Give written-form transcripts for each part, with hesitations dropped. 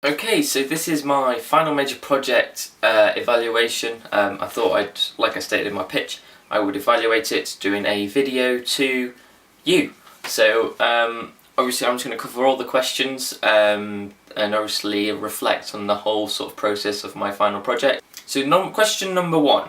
Okay, so this is my final major project evaluation. I thought like I stated in my pitch, I would evaluate it doing a video to you. So obviously I'm just going to cover all the questions and obviously reflect on the whole sort of process of my final project. So question number 1.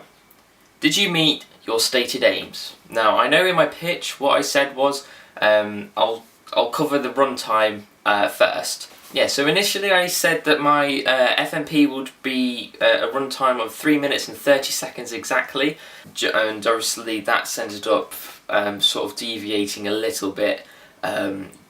Did you meet your stated aims? Now I know in my pitch what I said was I'll cover the runtime first. Yeah, so initially I said that my FMP would be a runtime of 3 minutes and 30 seconds exactly, and obviously that's ended up sort of deviating a little bit,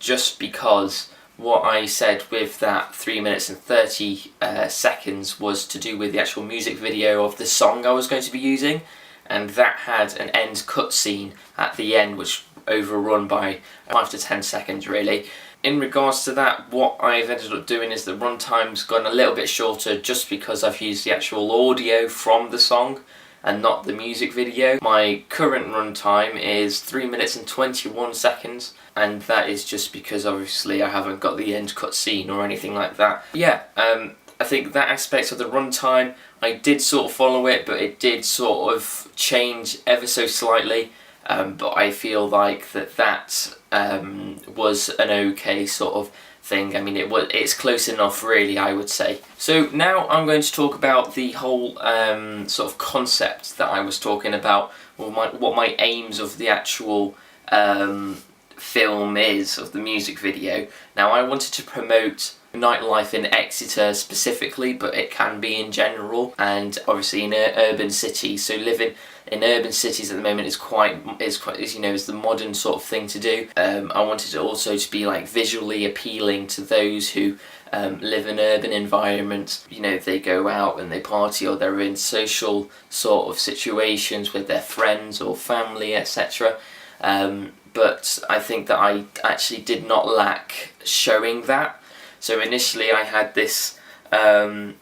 just because what I said with that 3 minutes and 30 seconds was to do with the actual music video of the song I was going to be using, and that had an end cutscene at the end which overrun by 5 to 10 seconds really. In regards to that, what I've ended up doing is the runtime's gone a little bit shorter just because I've used the actual audio from the song and not the music video. My current runtime is 3 minutes and 21 seconds, and that is just because obviously I haven't got the end cutscene or anything like that. Yeah, I think that aspect of the runtime, I did sort of follow it, but it did sort of change ever so slightly. But I feel like that was an okay sort of thing. I mean, it's close enough really, I would say. So now I'm going to talk about the whole sort of concept that I was talking about, or what my aims of the actual film is, of the music video. Now I wanted to promote nightlife in Exeter specifically, but it can be in general, and obviously in urban cities. So living in urban cities at the moment is the modern sort of thing to do. I wanted it also to be like visually appealing to those who live in urban environments. You know, they go out and they party, or they're in social sort of situations with their friends or family, etc. But I think that I actually did not lack showing that. So initially I had this, I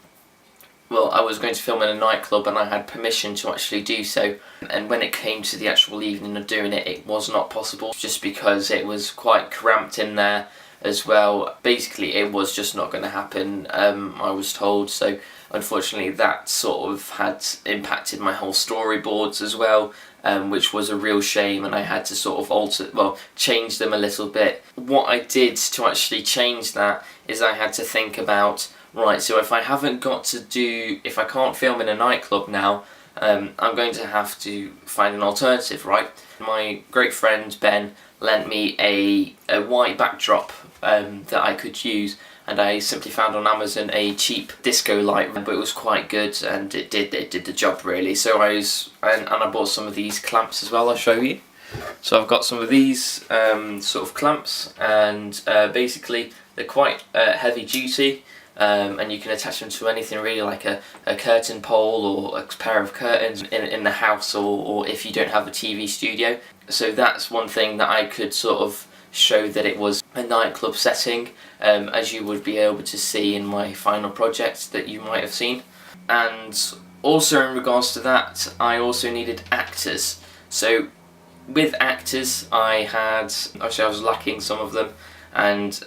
was going to film in a nightclub and I had permission to actually do so, and when it came to the actual evening of doing it, it was not possible just because it was quite cramped in there as well. Basically it was just not going to happen, I was told, so unfortunately that sort of had impacted my whole storyboards as well, which was a real shame, and I had to sort of change them a little bit. What I did to actually change that is I had to think about, right, so if I can't film in a nightclub now, I'm going to have to find an alternative, right? My great friend Ben lent me a white backdrop that I could use, and I simply found on Amazon a cheap disco light, but it was quite good and it did the job really. So I bought some of these clamps as well. I'll show you. So I've got some of these sort of clamps, and basically they're quite heavy duty, and you can attach them to anything really, like a curtain pole or a pair of curtains in the house, or if you don't have a TV studio. So that's one thing that I could sort of show that it was a nightclub setting, as you would be able to see in my final project that you might have seen. And also in regards to that, I also needed actors. So with actors, I was lacking some of them, and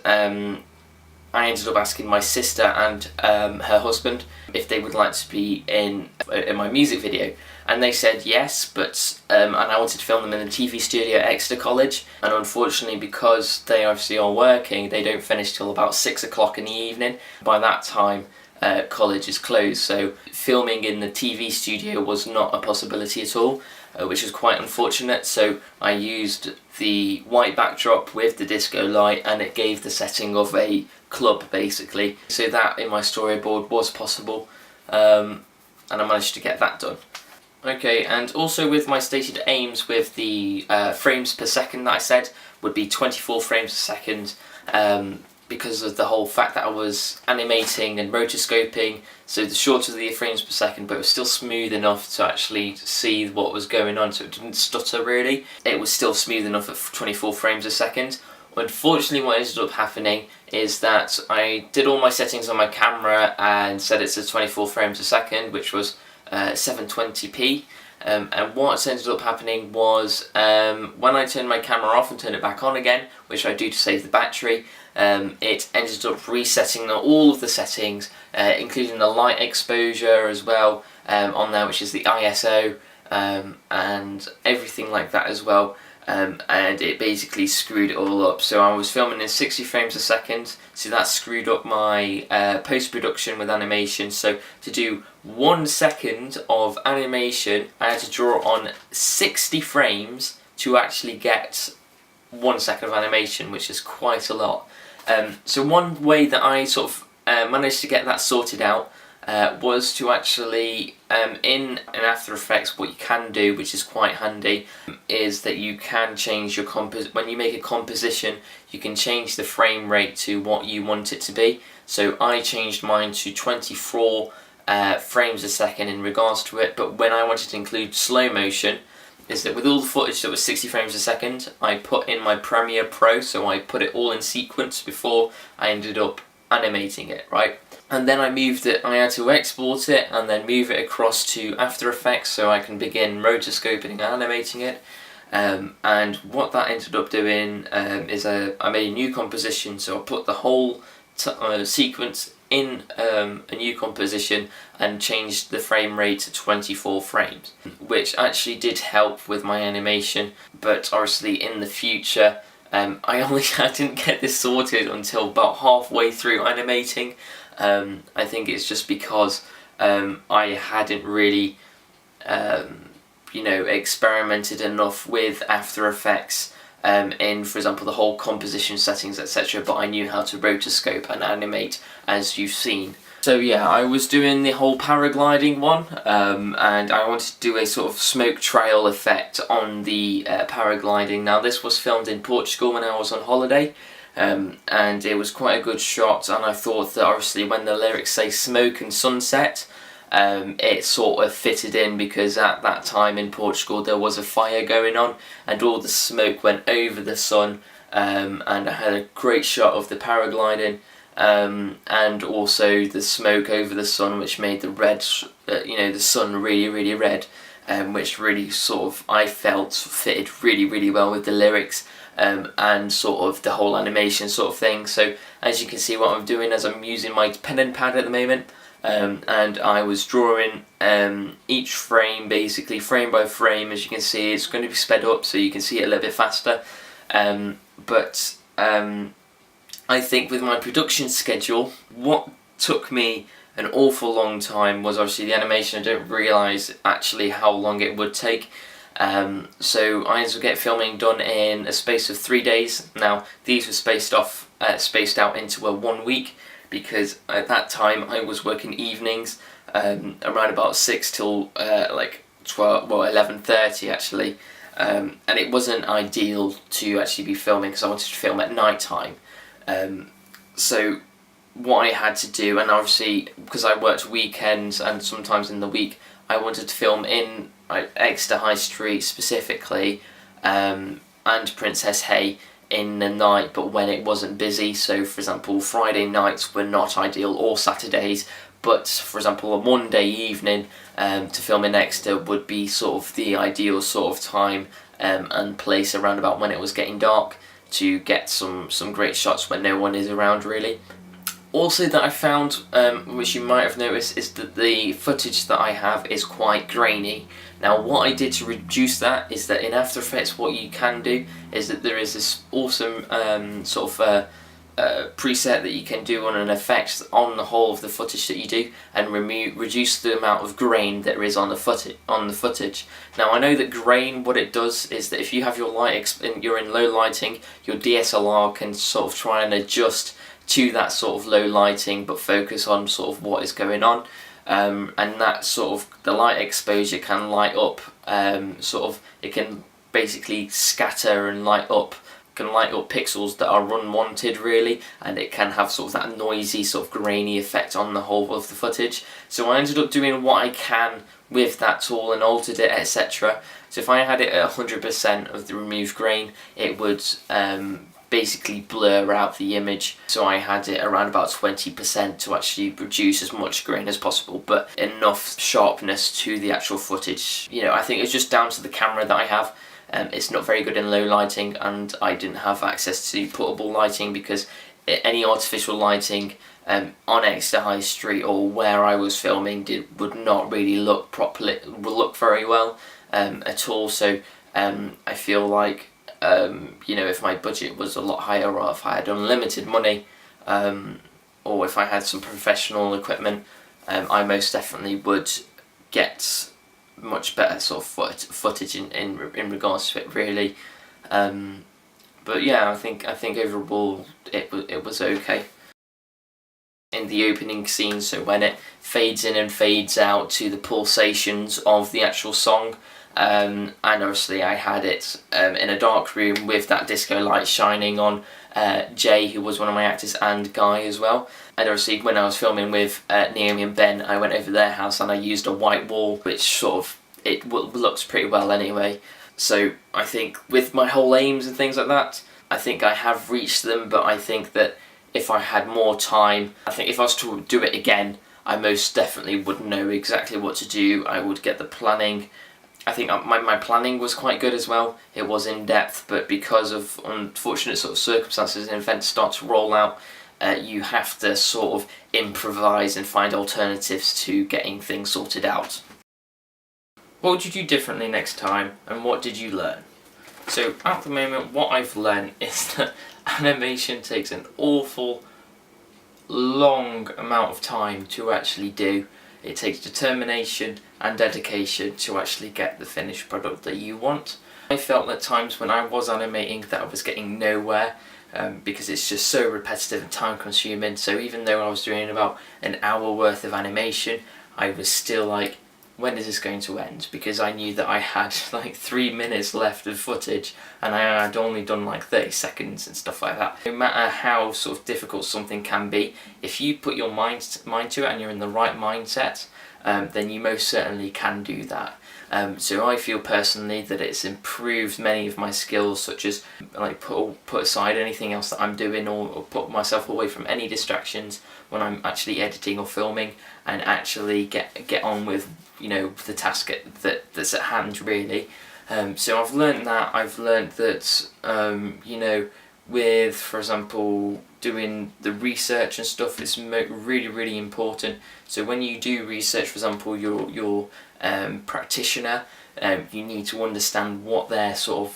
I ended up asking my sister and her husband if they would like to be in my music video, and they said yes, but and I wanted to film them in the TV studio at Exeter College, and unfortunately because they obviously are working, they don't finish till about 6 o'clock in the evening. By that time college is closed, so filming in the TV studio was not a possibility at all, which is quite unfortunate. So I used the white backdrop with the disco light, and it gave the setting of a club basically, so that in my storyboard was possible, and I managed to get that done. Okay, and also with my stated aims with the frames per second that I said would be 24 frames per second, because of the whole fact that I was animating and rotoscoping, so the shorter the frames per second, but it was still smooth enough to actually see what was going on, so it didn't stutter really. It was still smooth enough at 24 frames a second. Unfortunately what ended up happening is that I did all my settings on my camera and set it to 24 frames a second, which was 720p, And what's ended up happening was when I turned my camera off and turned it back on again, which I do to save the battery, it ended up resetting all of the settings, including the light exposure as well on there, which is the ISO, and everything like that as well. And it basically screwed it all up. So I was filming in 60 frames a second, so that screwed up my post-production with animation. So to do 1 second of animation, I had to draw on 60 frames to actually get 1 second of animation, which is quite a lot. So one way that I sort of managed to get that sorted out was to actually, in After Effects, what you can do, which is quite handy, is that you can change your when you make a composition, you can change the frame rate to what you want it to be. So I changed mine to 24 frames a second in regards to it, but when I wanted to include slow motion, is that with all the footage that was 60 frames a second, I put in my Premiere Pro, so I put it all in sequence before I ended up animating it, right? And then I moved it, I had to export it and then move it across to After Effects so I can begin rotoscoping and animating it. And what that ended up doing is I made a new composition, so I put the whole sequence in a new composition and changed the frame rate to 24 frames, which actually did help with my animation. But obviously in the future, I didn't get this sorted until about halfway through animating. I think it's just because I hadn't really, experimented enough with After Effects in, for example, the whole composition settings, etc. But I knew how to rotoscope and animate, as you've seen. So yeah, I was doing the whole paragliding one, and I wanted to do a sort of smoke trail effect on the paragliding. Now this was filmed in Portugal when I was on holiday, and it was quite a good shot, and I thought that obviously when the lyrics say smoke and sunset, it sort of fitted in because at that time in Portugal there was a fire going on and all the smoke went over the sun, and I had a great shot of the paragliding. And also the smoke over the sun, which made the red, the sun really red, which really sort of, I felt, fitted really well with the lyrics, and sort of the whole animation sort of thing. So as you can see, what I'm doing is I'm using my pen and pad at the moment, and I was drawing each frame, basically frame by frame. As you can see, it's going to be sped up so you can see it a little bit faster, but I think with my production schedule, what took me an awful long time was obviously the animation. I didn't realise actually how long it would take. So I ended up getting filming done in a space of 3 days. Now these were spaced out into a 1 week, because at that time I was working evenings, around about 6 till 11:30 actually, and it wasn't ideal to actually be filming because I wanted to film at night time. So what I had to do, and obviously because I worked weekends and sometimes in the week, I wanted to film in Exeter High Street specifically, and Princess Hay in the night, but when it wasn't busy. So for example, Friday nights were not ideal, or Saturdays, but for example a Monday evening to film in Exeter would be sort of the ideal sort of time and place, around about when it was getting dark, to get some great shots when no one is around really. Also that I found, which you might have noticed, is that the footage that I have is quite grainy. Now what I did to reduce that is that in After Effects what you can do is that there is this awesome preset that you can do on an effect on the whole of the footage that you do, and reduce the amount of grain that is on the footage. Now I know that grain, what it does is that if you have your you're in low lighting, your DSLR can sort of try and adjust to that sort of low lighting but focus on sort of what is going on, and that sort of, the light exposure can light up, it can basically scatter and light up pixels that are unwanted really, and it can have sort of that noisy sort of grainy effect on the whole of the footage. So I ended up doing what I can with that tool and altered it, etc. So if I had it at 100% of the removed grain, it would basically blur out the image. So I had it around about 20% to actually reduce as much grain as possible, but enough sharpness to the actual footage. You know, I think it's just down to the camera that I have. It's not very good in low lighting, and I didn't have access to portable lighting, because any artificial lighting on Exeter High Street or where I was filming would not really look very well at all. So I feel like you know, if my budget was a lot higher, or if I had unlimited money, or if I had some professional equipment, I most definitely would get much better sort of footage in regards to it, really. But yeah, I think overall it was okay. In the opening scene, so when it fades in and fades out to the pulsations of the actual song, and obviously I had it in a dark room with that disco light shining on Jay, who was one of my actors, and Guy as well. And obviously when I was filming with Naomi and Ben, I went over their house and I used a white wall, which sort of, it looks pretty well anyway. So I think with my whole aims and things like that, I think I have reached them, but I think that if I had more time, I think if I was to do it again, I most definitely would know exactly what to do. I would get the planning. I think my planning was quite good as well. It was in depth, but because of unfortunate sort of circumstances and events start to roll out, you have to sort of improvise and find alternatives to getting things sorted out. What would you do differently next time, and what did you learn? So at the moment, what I've learned is that animation takes an awful long amount of time to actually do. It takes determination and dedication to actually get the finished product that you want. I felt at times when I was animating that I was getting nowhere, because it's just so repetitive and time consuming. So even though I was doing about an hour worth of animation, I was still like, when is this going to end? Because I knew that I had like 3 minutes left of footage, and I had only done like 30 seconds and stuff like that. No matter how sort of difficult something can be, if you put your mind to it and you're in the right mindset, then you most certainly can do that. So I feel personally that it's improved many of my skills, such as like put aside anything else that I'm doing, or put myself away from any distractions when I'm actually editing or filming, and actually get on with, you know, the task that's at hand, really. So I've learned that. I've learned that you know, with, for example, doing the research and stuff, it's really important. So when you do research, for example, your practitioner, you need to understand what their sort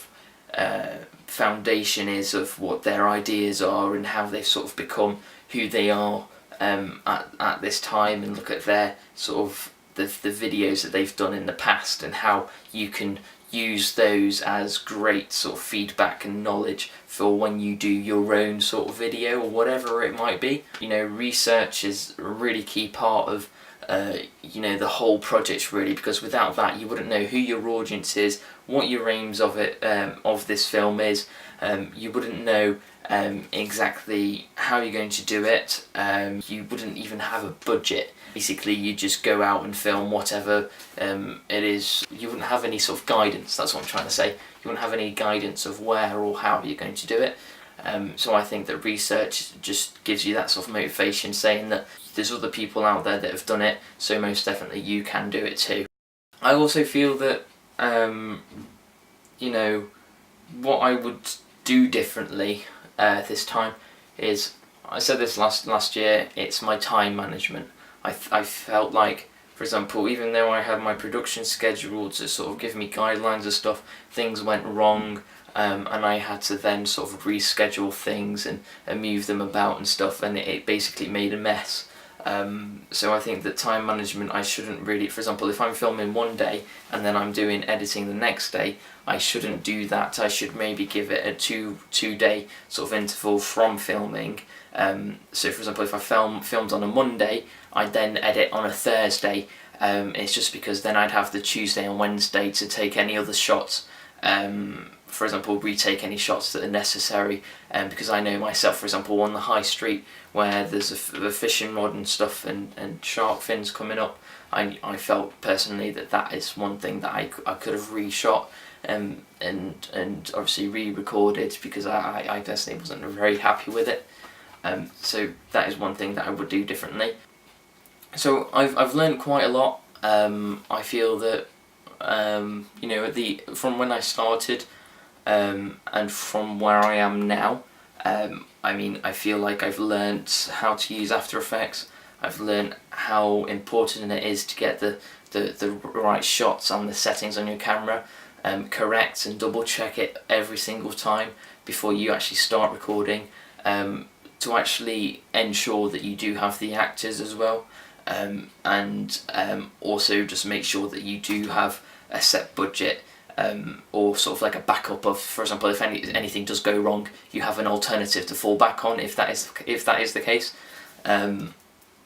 of foundation is of what their ideas are and how they've sort of become who they are at this time, and look at their sort of the videos that they've done in the past, and how you can use those as great sort of feedback and knowledge for when you do your own sort of video or whatever it might be. You know, research is a really key part of you know, the whole project, really, because without that you wouldn't know who your audience is, what your aims of it of this film is. You wouldn't know exactly how you're going to do it. You wouldn't even have a budget. Basically, you just go out and film whatever it is. You wouldn't have any sort of guidance, that's what I'm trying to say. You wouldn't have any guidance of where or how you're going to do it. So I think that research just gives you that sort of motivation, saying that there's other people out there that have done it, so most definitely you can do it too. I also feel that, you know, what I would do differently this time is, I said this last year, it's my time management. I felt like, for example, even though I had my production schedule to sort of give me guidelines and stuff, things went wrong, and I had to then sort of reschedule things and move them about and stuff, and it basically made a mess. So I think that time management, I shouldn't really, for example, if I'm filming one day and then I'm doing editing the next day, I shouldn't do that. I should maybe give it a two day sort of interval from filming. So for example, if I filmed on a Monday, I'd then edit on a Thursday. It's just because then I'd have the Tuesday and Wednesday to take any other shots. For example, retake any shots that are necessary, because I know myself, for example, on the high street where there's a fishing rod and stuff and shark fins coming up, I felt personally that is one thing that I could have reshot, and obviously re-recorded because I personally wasn't very happy with it. So that is one thing that I would do differently. So I've learned quite a lot. I feel that you know, from when I started and from where I am now, I mean, I feel like I've learnt how to use After Effects. I've learnt how important it is to get the right shots and the settings on your camera correct, and double check it every single time before you actually start recording, to actually ensure that you do have the actors as well, and also just make sure that you do have a set budget, or sort of like a backup of, for example, if anything does go wrong, you have an alternative to fall back on if that is the case.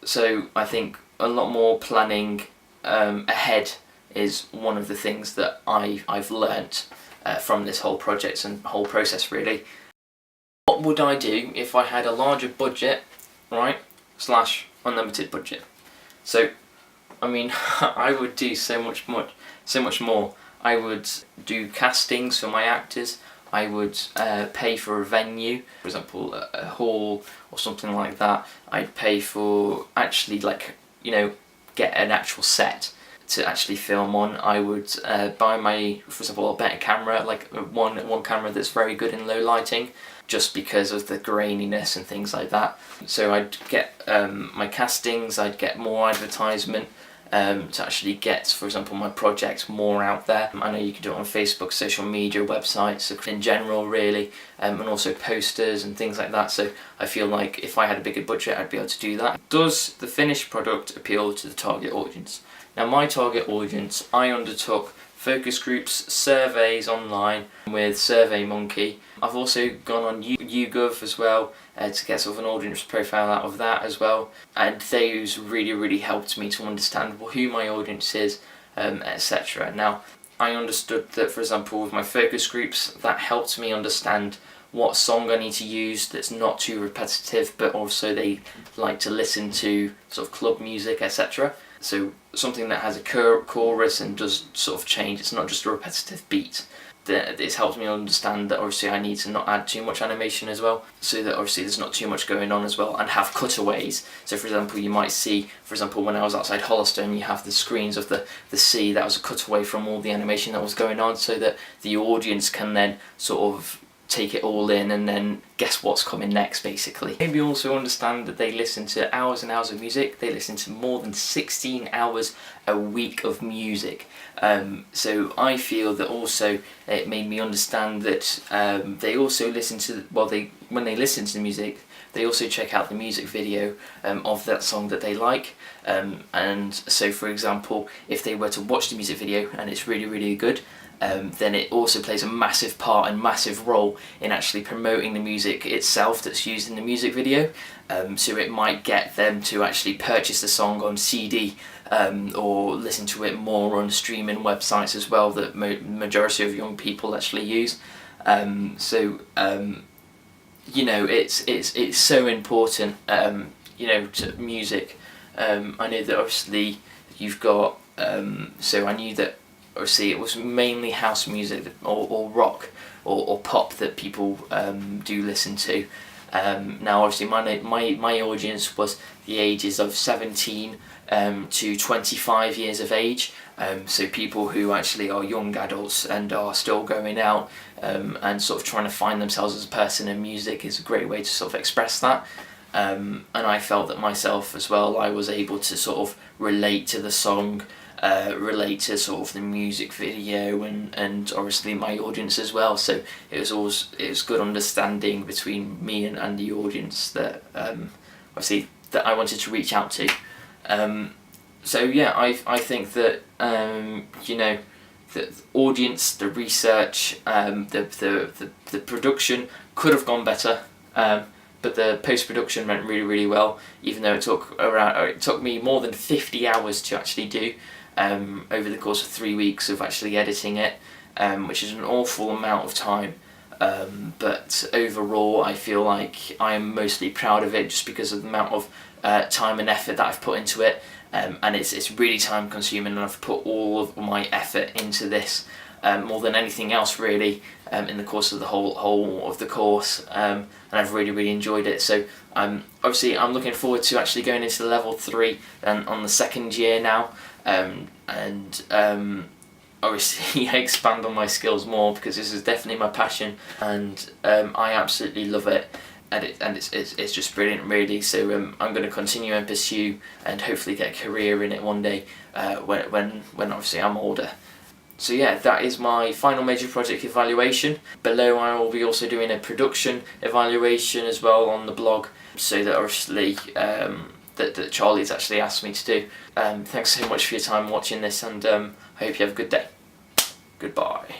So I think a lot more planning ahead is one of the things that I've learnt from this whole project and whole process, really. What would I do if I had a larger budget, right, / unlimited budget? So, I mean, I would do so much more. I would do castings for my actors. I would pay for a venue, for example, a hall or something like that. I'd pay for actually, like, you know, get an actual set to actually film on. I would buy for example, a better camera, like one camera that's very good in low lighting, just because of the graininess and things like that. So I'd get my castings, I'd get more advertisement, to actually get, for example, my project more out there. I know you can do it on Facebook, social media, websites in general, really, and also posters and things like that. So I feel like if I had a bigger budget, I'd be able to do that. Does the finished product appeal to the target audience? Now, my target audience, I undertook focus groups, surveys online with SurveyMonkey. I've also gone on YouGov as well to get sort of an audience profile out of that as well, and those really helped me to understand who my audience is, etc. Now, I understood that, for example, with my focus groups, that helped me understand what song I need to use that's not too repetitive, but also they like to listen to sort of club music, etc. So something that has a chorus and does sort of change, it's not just a repetitive beat. It's helped me understand that obviously I need to not add too much animation as well, so that obviously there's not too much going on as well, and have cutaways. So for example, you might see, for example, when I was outside Holliston, you have the screens of the sea, that was a cutaway from all the animation that was going on, so that the audience can then sort of take it all in and then guess what's coming next, basically. Maybe also understand that they listen to hours and hours of music. They listen to more than 16 hours a week of music. So I feel that also it made me understand that they also listen to, when they listen to the music, they also check out the music video of that song that they like. And so, for example, if they were to watch the music video and it's really good, then it also plays a massive part and massive role in actually promoting the music itself that's used in the music video. So it might get them to actually purchase the song on CD, or listen to it more on streaming websites as well that majority of young people actually use. You know, it's so important, you know, to music. I know that obviously you've got, so I knew that obviously it was mainly house music or rock or pop that people do listen to. Now obviously my audience was the ages of 17 to 25 years of age, so people who actually are young adults and are still going out and sort of trying to find themselves as a person, and music is a great way to sort of express that. And I felt that myself as well, I was able to sort of relate to the song, relate to sort of the music video, and obviously my audience as well. So it was good understanding between me and the audience that obviously that I wanted to reach out to. So yeah, I think that you know, the audience, the research, the production could have gone better. But the post-production went really well, even though it took me more than 50 hours to actually do, over the course of 3 weeks of actually editing it, which is an awful amount of time. But overall, I feel like I'm mostly proud of it just because of the amount of time and effort that I've put into it, and it's really time consuming, and I've put all of my effort into this. more than anything else really in the course of the whole of the course, and I've really enjoyed it. So obviously I'm looking forward to actually going into the level 3 and on the second year now, and obviously expand on my skills more, because this is definitely my passion, and I absolutely love it. And it's just brilliant really. So I'm going to continue and pursue and hopefully get a career in it one day, when obviously I'm older. So yeah, that is my final major project evaluation. Below I will be also doing a production evaluation as well on the blog, so that obviously that Charlie's actually asked me to do. Thanks so much for your time watching this, and I hope you have a good day. Goodbye.